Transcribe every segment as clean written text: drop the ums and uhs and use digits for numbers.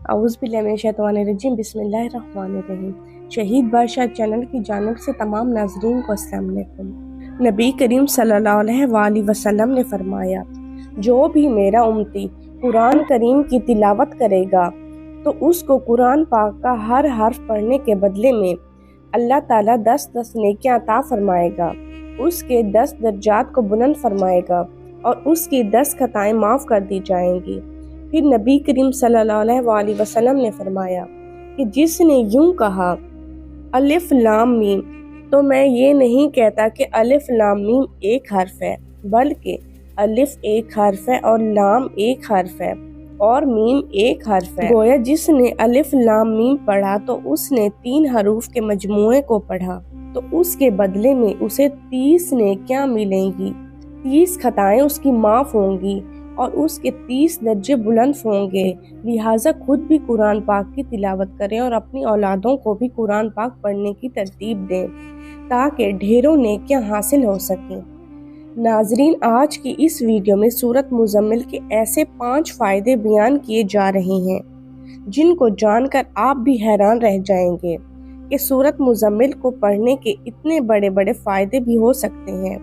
اعوذ باللہ من الشیطان الرجیم، بسم اللہ الرحمن الرحیم۔ شہید بادشاہ چینل کی جانب سے تمام ناظرین کو السلام علیکم۔ نبی کریم صلی اللہ علیہ وآلہ وسلم نے فرمایا، جو بھی میرا امتی قرآن کریم کی تلاوت کرے گا تو اس کو قرآن پاک کا ہر حرف پڑھنے کے بدلے میں اللہ تعالیٰ 10 نیکیاں عطا فرمائے گا، اس کے 10 درجات کو بلند فرمائے گا اور اس کی 10 خطائیں معاف کر دی جائیں گی۔ پھر نبی کریم صلی اللہ علیہ وآلہ وسلم نے فرمایا کہ جس نے یوں کہا الف لام میم، تو میں یہ نہیں کہتا کہ الف لام میم ایک حرف ہے، بلکہ الف ایک حرف ہے اور لام ایک حرف ہے اور میم ایک حرف ہے۔ گویا جس نے الف لام میم پڑھا تو اس نے 3 حروف کے مجموعے کو پڑھا، تو اس کے بدلے میں اسے 30 نیکیاں ملیں گی، 30 خطائیں اس کی معاف ہوں گی اور اس کے 30 درجے بلند ہوں گے۔ لہٰذا خود بھی قرآن پاک کی تلاوت کریں اور اپنی اولادوں کو بھی قرآن پاک پڑھنے کی ترتیب دیں تاکہ ڈھیروں نیکیاں حاصل ہو سکیں۔ ناظرین، آج کی اس ویڈیو میں سورۃ مزمل کے ایسے 5 فائدے بیان کیے جا رہے ہیں جن کو جان کر آپ بھی حیران رہ جائیں گے کہ سورۃ مزمل کو پڑھنے کے اتنے بڑے بڑے فائدے بھی ہو سکتے ہیں۔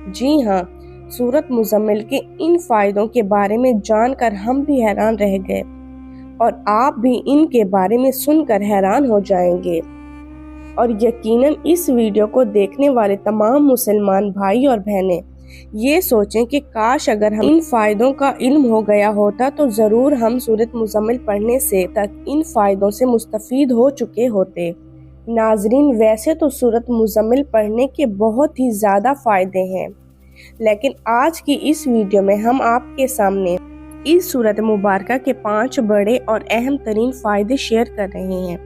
جی ہاں، سورۃ مزمل کے ان فائدوں کے بارے میں جان کر ہم بھی حیران رہ گئے اور آپ بھی ان کے بارے میں سن کر حیران ہو جائیں گے، اور یقیناً اس ویڈیو کو دیکھنے والے تمام مسلمان بھائی اور بہنیں یہ سوچیں کہ کاش اگر ہم ان فائدوں کا علم ہو گیا ہوتا تو ضرور ہم سورۃ مزمل پڑھنے سے تک ان فائدوں سے مستفید ہو چکے ہوتے۔ ناظرین، ویسے تو سورۃ مزمل پڑھنے کے بہت ہی زیادہ فائدے ہیں، لیکن آج کی اس ویڈیو میں ہم آپ کے سامنے اس سورۃ مبارکہ کے 5 بڑے اور اہم ترین فائدے شیئر کر رہے ہیں۔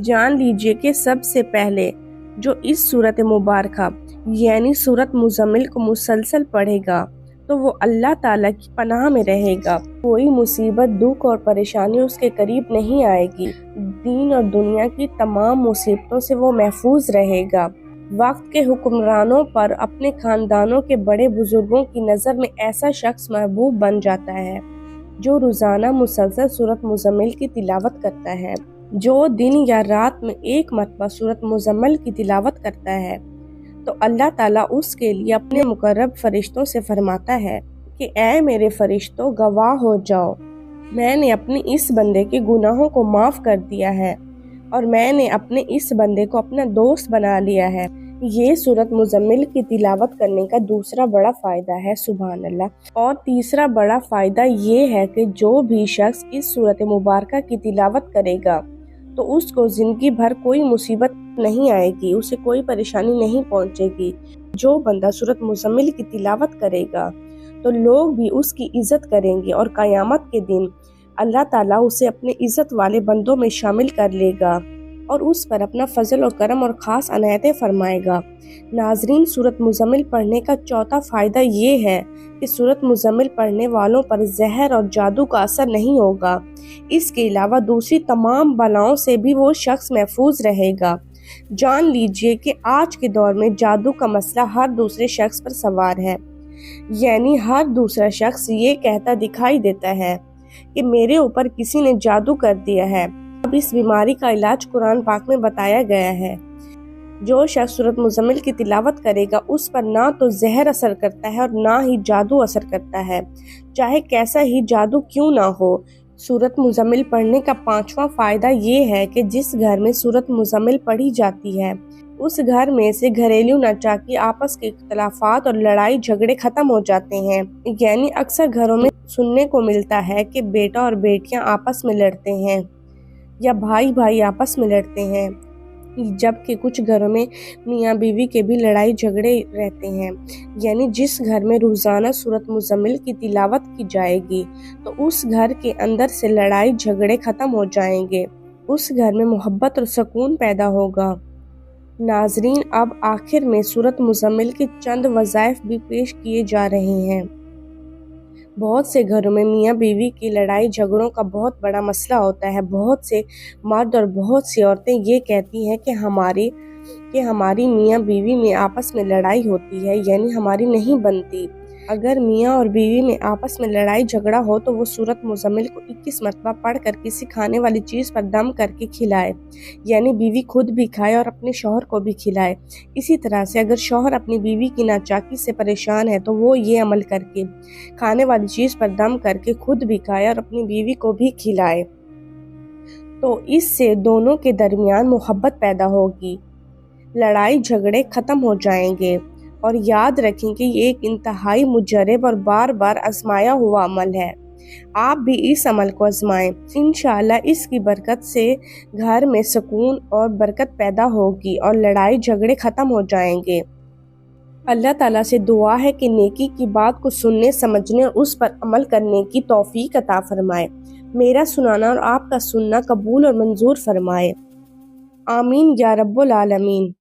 جان لیجئے کہ سب سے پہلے جو اس سورۃ مبارکہ یعنی سورۃ مزمل کو مسلسل پڑھے گا تو وہ اللہ تعالیٰ کی پناہ میں رہے گا، کوئی مصیبت، دکھ اور پریشانی اس کے قریب نہیں آئے گی، دین اور دنیا کی تمام مصیبتوں سے وہ محفوظ رہے گا۔ وقت کے حکمرانوں پر اپنے خاندانوں کے بڑے بزرگوں کی نظر میں ایسا شخص محبوب بن جاتا ہے جو روزانہ مسلسل سورۃ مزمل کی تلاوت کرتا ہے۔ جو دن یا رات میں ایک مرتبہ سورۃ مزمل کی تلاوت کرتا ہے تو اللہ تعالیٰ اس کے لیے اپنے مقرب فرشتوں سے فرماتا ہے کہ اے میرے فرشتوں، گواہ ہو جاؤ، میں نے اپنے اس بندے کے گناہوں کو معاف کر دیا ہے اور میں نے اپنے اس بندے کو اپنا دوست بنا لیا ہے۔ یہ سورۃ مزمل کی تلاوت کرنے کا دوسرا بڑا فائدہ ہے، سبحان اللہ۔ اور تیسرا بڑا فائدہ یہ ہے کہ جو بھی شخص اس سورۃ مبارکہ کی تلاوت کرے گا تو اس کو زندگی بھر کوئی مصیبت نہیں آئے گی، اسے کوئی پریشانی نہیں پہنچے گی۔ جو بندہ سورۃ مزمل کی تلاوت کرے گا تو لوگ بھی اس کی عزت کریں گے اور قیامت کے دن اللہ تعالیٰ اسے اپنے عزت والے بندوں میں شامل کر لے گا اور اس پر اپنا فضل و کرم اور خاص عنایتیں فرمائے گا۔ ناظرین، سورۃ مزمل پڑھنے کا چوتھا فائدہ یہ ہے کہ سورۃ مزمل پڑھنے والوں پر زہر اور جادو کا اثر نہیں ہوگا۔ اس کے علاوہ دوسری تمام بلاؤں سے بھی وہ شخص محفوظ رہے گا۔ جان لیجئے کہ آج کے دور میں جادو کا مسئلہ ہر دوسرے شخص پر سوار ہے، یعنی ہر دوسرا شخص یہ کہتا دکھائی دیتا ہے کہ میرے اوپر کسی نے جادو کر دیا ہے۔ اب اس بیماری کا علاج قرآن پاک میں بتایا گیا ہے۔ جو شخص سورۃ مزمل کی تلاوت کرے گا اس پر نہ تو زہر اثر کرتا ہے اور نہ ہی جادو اثر کرتا ہے، چاہے کیسا ہی جادو کیوں نہ ہو۔ سورۃ مزمل پڑھنے کا 5واں فائدہ یہ ہے کہ جس گھر میں سورۃ مزمل پڑھی جاتی ہے اس گھر میں سے گھریلو ناچاکی، آپس کے اختلافات اور لڑائی جھگڑے ختم ہو جاتے ہیں۔ یعنی اکثر گھروں میں سننے کو ملتا ہے کہ بیٹا اور بیٹیاں آپس میں لڑتے ہیں یا بھائی بھائی آپس میں لڑتے ہیں، جبکہ کچھ گھروں میں میاں بیوی کے بھی لڑائی جھگڑے رہتے ہیں۔ یعنی جس گھر میں روزانہ سورۃ مزمل کی تلاوت کی جائے گی تو اس گھر کے اندر سے لڑائی جھگڑے ختم ہو جائیں گے، اس گھر میں محبت اور سکون پیدا ہوگا۔ ناظرین، اب آخر میں سورۃ مزمل کے چند وظائف بھی پیش کیے جا رہے ہیں۔ بہت سے گھروں میں میاں بیوی کی لڑائی جھگڑوں کا بہت بڑا مسئلہ ہوتا ہے۔ بہت سے مرد اور بہت سی عورتیں یہ کہتی ہیں کہ ہماری میاں بیوی میں آپس میں لڑائی ہوتی ہے، یعنی ہماری نہیں بنتی۔ اگر میاں اور بیوی میں آپس میں لڑائی جھگڑا ہو تو وہ سورۃ مزمل کو 21 مرتبہ پڑھ کر کسی کھانے والی چیز پر دم کر کے کھلائے، یعنی بیوی خود بھی کھائے اور اپنے شوہر کو بھی کھلائے۔ اسی طرح سے اگر شوہر اپنی بیوی کی ناچاکی سے پریشان ہے تو وہ یہ عمل کر کے کھانے والی چیز پر دم کر کے خود بھی کھائے اور اپنی بیوی کو بھی کھلائے، تو اس سے دونوں کے درمیان محبت پیدا ہوگی، لڑائی جھگڑے ختم ہو جائیں گے۔ اور یاد رکھیں کہ یہ ایک انتہائی مجرب اور بار بار آزمایا ہوا عمل ہے۔ آپ بھی اس عمل کو آزمائیں، انشاءاللہ اس کی برکت سے گھر میں سکون اور برکت پیدا ہوگی اور لڑائی جھگڑے ختم ہو جائیں گے۔ اللہ تعالیٰ سے دعا ہے کہ نیکی کی بات کو سننے، سمجھنے اور اس پر عمل کرنے کی توفیق عطا فرمائے۔ میرا سنانا اور آپ کا سننا قبول اور منظور فرمائے، آمین یا رب العالمین۔